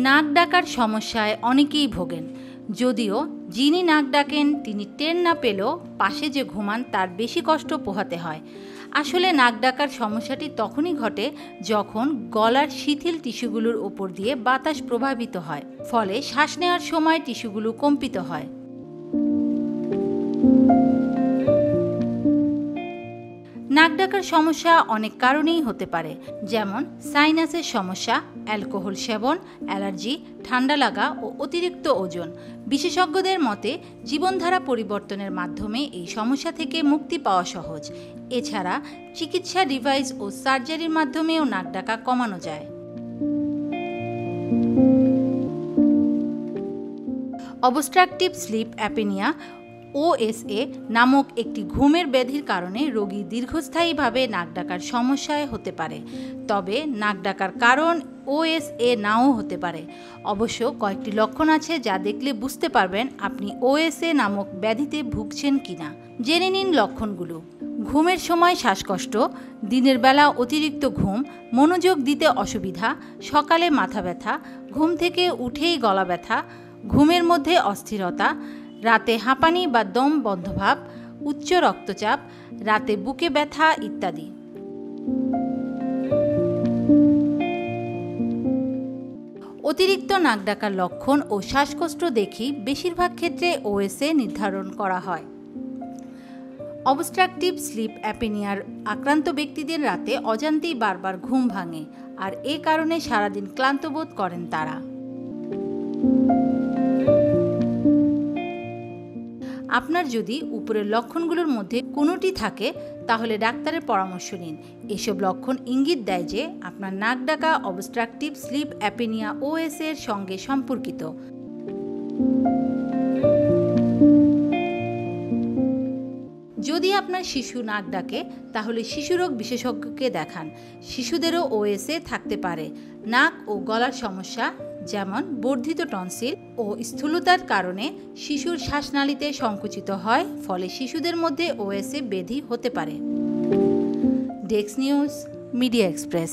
নাক ডাকার সমস্যায় অনেকেই ভোগেন, যদিও যিনি নাক ডাকেন তিনি টের না পেলেও পাশে যে ঘুমান তার বেশি কষ্ট পোহাতে হয়। আসলে নাক ডাকার সমস্যাটি তখনই ঘটে যখন গলার শিথিল টিস্যুগুলোর ওপর দিয়ে বাতাস প্রভাবিত হয়, ফলে শ্বাস নেওয়ার সময় টিস্যুগুলো কম্পিত হয়। নাক ডাকার সমস্যা অনেক কারণেই হতে পারে, যেমন সাইনাসের সমস্যা, অ্যালকোহল সেবন, অ্যালার্জি, ঠান্ডা লাগা ও অতিরিক্ত ওজন। বিশেষজ্ঞদের মতে জীবনধারা পরিবর্তনের মাধ্যমে এই সমস্যা থেকে মুক্তি পাওয়া সহজ। এছাড়া চিকিৎসা ডিভাইস ও সার্জারির মাধ্যমেও নাক ডাকা কমানো যায়। অবস্ট্রাকটিভ স্লিপ অ্যাপনিয়া OSA নামক একটি ঘুমের ব্যাধির কারণে রোগী দীর্ঘস্থায়ীভাবে নাক ডাকার সমস্যায় হতে পারে। তবে নাক ডাকার কারণ OSA নাও হতে পারে। অবশ্য কয়েকটি লক্ষণ আছে যা দেখলে বুঝতে পারবেন আপনি OSA নামক ব্যাধিতে ভুগছেন কিনা। জেনে নিন লক্ষণগুলো। ঘুমের সময় শ্বাসকষ্ট, দিনের বেলা অতিরিক্ত ঘুম, মনোযোগ দিতে অসুবিধা, সকালে মাথা ব্যথা, ঘুম থেকে উঠেই গলা ব্যথা, ঘুমের মধ্যে অস্থিরতা, রাতে হাঁপানি বা দম বন্ধভাব, উচ্চ রক্তচাপ, রাতে বুকে ব্যথা ইত্যাদি। অতিরিক্ত নাক ডাকার লক্ষণ ও শ্বাসকষ্ট দেখেই বেশিরভাগ ক্ষেত্রে OSA নির্ধারণ করা হয়। অবস্ট্রাকটিভ স্লিপ অ্যাপনিয়ার আক্রান্ত ব্যক্তিদের রাতে অজান্তেই বারবার ঘুম ভাঙে, আর এ কারণে সারাদিন ক্লান্ত বোধ করেন তারা। আপনার যদি উপরের লক্ষণগুলোর মধ্যে কোনোটি থাকে তাহলে ডাক্তারের পরামর্শ নিন। এসব লক্ষণ ইঙ্গিত দেয় যে আপনার নাক ডাকা অবস্ট্রাকটিভ স্লিপ অ্যাপনিয়া OSA এর সঙ্গে সম্পর্কিত। যদি আপনার শিশু নাক ডাকে তাহলে শিশুরোগ বিশেষজ্ঞকে দেখান। শিশুদেরও OSA থাকতে পারে। নাক ও গলার সমস্যা যেমন বর্ধিত টনসিল ও স্থূলতার কারণে শিশুর শ্বাসনালীতে সংকুচিত হয়, ফলে শিশুদের মধ্যে OSA ব্যাধি হতে পারে। Desk news, media express.